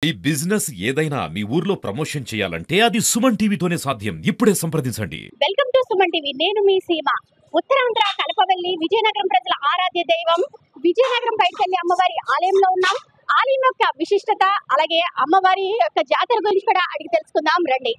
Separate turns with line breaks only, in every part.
ఈ బిజినెస్ ఏదైనా మీ ఊర్లో ప్రమోషన్ చేయాలంటే అది సుమన్ టీవీతోనే సాధ్యం. ఇప్పుడే సంప్రదించండి.
Welcome to Suman TV. నేను మీ సీమ. ఉత్తరాంధ్ర కలపవల్లి విజయనగరం ప్రజల ఆరాధ్య దైవం విజయనగరం బయటకెళ్ళి అమ్మవారి ఆలయంలో ఉన్నాం. ఆలయం యొక్క విశిష్టత అలాగే అమ్మవారి యొక్క జాతర గురించి కూడా అడిగి తెలుసుకుందాం రండి.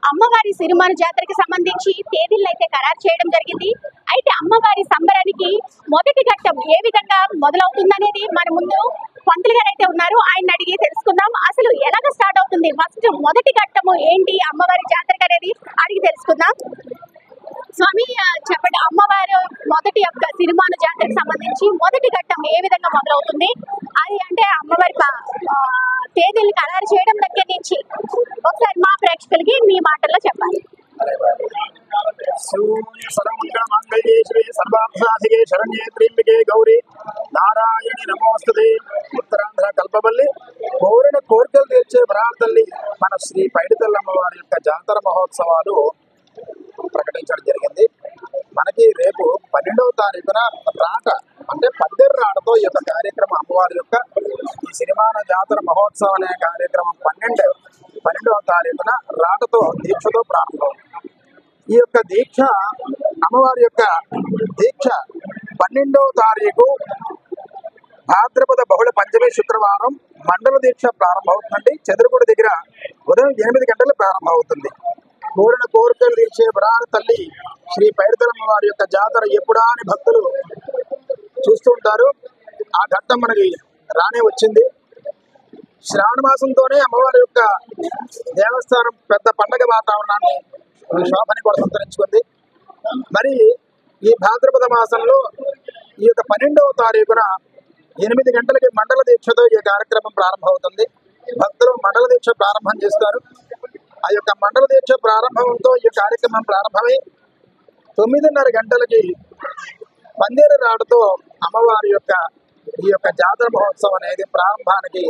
అమ్మవారి సిరిమాను జాతరకి సంబంధించి తేదీలు అయితే ఖరారు చేయడం జరిగింది. అయితే అమ్మవారి సంబరానికి మొదటి ఘట్టం ఏ విధంగా మొదలవుతుందనేది మన ముందు పంతులు గారు అయితే ఉన్నారు. ఆయన అడిగి తెలుసుకుందాం. అసలు ఎలాగ స్టార్ట్ అవుతుంది, ఫస్ట్ మొదటి ఘట్టము ఏంటి అమ్మవారి జాతరకి అనేది అడిగి తెలుసుకుందాం. స్వామి చెప్పండి, అమ్మవారు మొదటి యొక్క సిరిమాను జాతరకి సంబంధించి మొదటి ఘట్టం ఏ విధంగా మొదలవుతుంది, అది అంటే అమ్మవారి తేదీలు ఖరారు చేయడం దగ్గర నుంచి ఒకసారి మా ప్రేక్షకులకి మీ మాటల్లో చెప్పాలి.
గౌరీ నారాయణి నమోస్తుతే. ఉత్తరాంధ్ర కల్పవల్లి కోరిన కోరికలు తీర్చే ప్రార్థల్లి మన శ్రీ పైడితల్లమ్మ వారి యొక్క జాతర మహోత్సవాలు ప్రకటించడం జరిగింది. మనకి రేపు 12వ తారీఖున రాట అంటే పద్దెర్ర రాటతో ఈ యొక్క కార్యక్రమం అమ్మవారి యొక్క ఈ సిరిమాన జాతర మహోత్సవం అనే కార్యక్రమం 12వ తారీఖున రాటతో దీక్షతో ప్రారంభం. ఈ యొక్క దీక్ష అమ్మవారి యొక్క దీక్ష 12వ తారీఖు భాద్రపద బహుళ పంచమి శుక్రవారం మండల దీక్ష ప్రారంభమవుతుందండి. చంద్రగుడి దగ్గర ఉదయం 8 గంటలు ప్రారంభమవుతుంది. కోరిన కోరికలు తీర్చే వరాల తల్లి శ్రీ పైడితల్లమ్మ వారి యొక్క జాతర ఎప్పుడా అని భక్తులు చూస్తూ ఉంటారు. ఆ ఘట్టం మనకి రానే వచ్చింది. శ్రావణ మాసంతోనే అమ్మవారి యొక్క దేవస్థానం పెద్ద పండగ వాతావరణాన్ని శోభని కూడా సంతరించుకుంది. మరి ఈ భాద్రపద మాసంలో ఈ యొక్క 12వ తారీఖున 8 గంటలకి మండల దీక్షతో ఈ కార్యక్రమం ప్రారంభమవుతుంది. భక్తులు మండల దీక్ష ప్రారంభం చేస్తారు. ఆ యొక్క మండల దీక్ష ప్రారంభంతో ఈ కార్యక్రమం ప్రారంభమై 9:30 గంటలకి పందేరు రాడుతో అమ్మవారి యొక్క ఈ యొక్క జాతర మహోత్సవం అనేది ప్రారంభానికి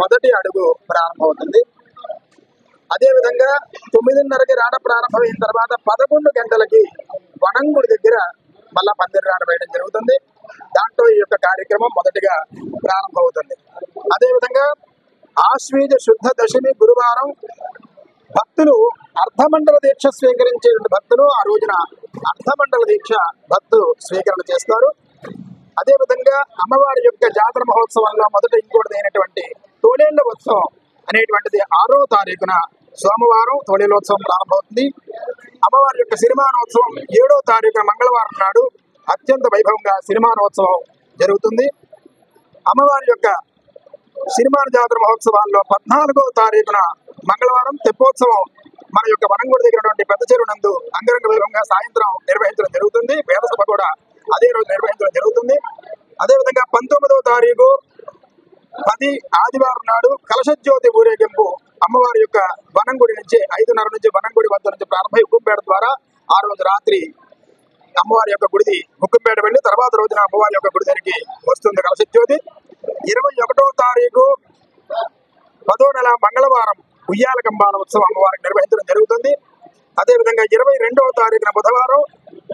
మొదటి అడుగు ప్రారంభమవుతుంది. అదేవిధంగా 9:30కి రాట ప్రారంభమైన తర్వాత 11 గంటలకి వనంగుడి దగ్గర మళ్ళా పందిరి రాట వేయడం జరుగుతుంది. దాంట్లో ఈ యొక్క కార్యక్రమం మొదటిగా ప్రారంభమవుతుంది. అదేవిధంగా ఆశ్వీజ శుద్ధ దశమి గురువారం భక్తులు అర్ధమండల దీక్ష స్వీకరించే భక్తులు ఆ రోజున అర్ధమండల దీక్ష భక్తులు స్వీకరణ చేస్తారు. అదేవిధంగా అమ్మవారి యొక్క జాతర మహోత్సవంలో మొదట ఇంకోటి అయినటువంటి తోలేళ్ల ఉత్సవం అనేటువంటిది 6వ తారీఖున సోమవారం తోలేలోత్సవం ప్రారంభమవుతుంది. అమ్మవారి యొక్క సిరిమానోత్సవం 7వ తారీఖున మంగళవారం నాడు అత్యంత వైభవంగా సిరిమానోత్సవం జరుగుతుంది. అమ్మవారి యొక్క సిరిమాన జాతర మహోత్సవాల్లో 14వ తారీఖున మంగళవారం తెప్పోత్సవం మన యొక్క వనంగుడి దగ్గర పెద్ద చెరువు నందు అంగరంగ వైభవంగా సాయంత్రం నిర్వహించడం జరుగుతుంది. వేద సభ కూడా అదే రోజు నిర్వహించడం జరుగుతుంది. అదేవిధంగా 19వ తారీఖు 10 ఆదివారం నాడు కలశజ్యోతి ఊరేగింపు అమ్మవారి యొక్క వనంగుడి నుంచి 5:30 నుంచి వనంగుడి వద్ద నుంచి ప్రారంభమై హుక్కుంపేట ద్వారా ఆ రోజు రాత్రి అమ్మవారి యొక్క గుడిది హుక్కుంపేట వెళ్ళి తర్వాత రోజున అమ్మవారి యొక్క గుడి దగ్గరికి వస్తుంది కలశజ్యోతి. 21వ తారీఖు 10వ నెల మంగళవారం ఉయ్యాల కంబాల ఉత్సవం అమ్మవారికి నిర్వహించడం జరుగుతుంది. అదేవిధంగా 22వ తారీఖున బుధవారం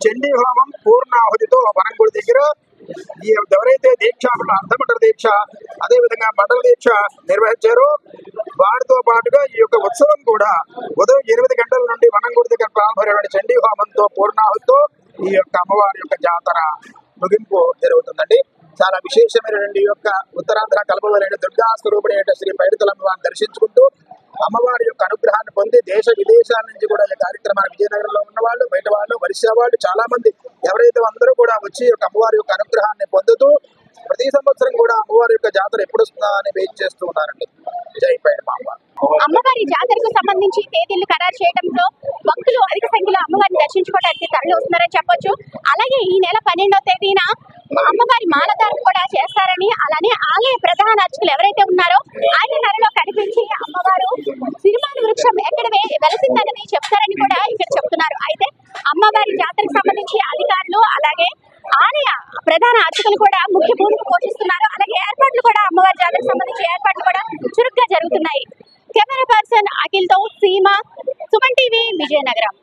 చండీ హోమం పూర్ణాహుతితో వనంగుడి దగ్గర ఎవరైతే దీక్షాకులు అర్ధమండల దీక్ష అదేవిధంగా మండల దీక్ష నిర్వహించారో వారితో పాటుగా ఈ యొక్క ఉత్సవం కూడా ఉదయం 8 గంటల నుండి వనంగుడి దగ్గర ప్రారంభమైన చండీ హోమంతో పూర్ణాహుతితో ఈ యొక్క అమ్మవారి యొక్క జాతర ముగింపు జరుగుతుందండి. చాలా విశేషమైనటువంటి ఈ యొక్క ఉత్తరాంధ్ర కల్పవల్లి దుర్గా స్వరూపుడు శ్రీ పైడితల్లమ్మ వారిని దర్శించుకుంటూ అమ్మవారి యొక్క అనుగ్రహాన్ని పొంది దేశ విదేశాల నుంచి కూడా ఈ కార్యక్రమాన్ని విజయనగరంలో ఉన్నవాళ్ళు బయట వాళ్ళు ఒరిస్సా వాళ్ళు చాలా మంది ఎవరైతే అందరూ కూడా వచ్చి యొక్క అమ్మవారి యొక్క అనుగ్రహాన్ని పొందుతూ ప్రతి సంవత్సరం కూడా అమ్మవారి యొక్క జాతర ఎప్పుడు వస్తుందా అని వెయిట్ చేస్తూ ఉన్నారండి. జై పైడిమాంబ.
అమ్మవారి జాతరకు సంబంధించి తేదీలు ఖరారు చేయడంతో భక్తులు అధిక సంఖ్యలో అమ్మవారిని దర్శించుకోవడానికి తరలి వస్తున్నారని చెప్పొచ్చు. అలాగే ఈ నెల 12వ తేదీన అమ్మవారి మాలధారణ కూడా చేస్తారని, అలానే ఆలయ ప్రధాన అర్చకులు ఎవరైతే ఉన్నారో ఆయన నరలో కనిపించి అమ్మవారు సిరిమాను వృక్షం ఎక్కడ వెలసిందనేది చెప్తారని కూడా ఇక్కడ చెప్తున్నారు. అయితే అమ్మవారి జాతరకు సంబంధించి అధికారులు అలాగే ఆలయ ప్రధాన అర్చకులు కూడా ముఖ్య భూమిక పోషిస్తున్నారు. అలాగే ఏర్పాట్లు కూడా అమ్మవారి జాతరకు సంబంధించి ఏర్పాట్లు కూడా చురుగ్గా జరుగుతున్నాయి. కెమెరా పర్సన్ అఖిల్తో సీమ, సుమన్ టీవీ, విజయనగరం.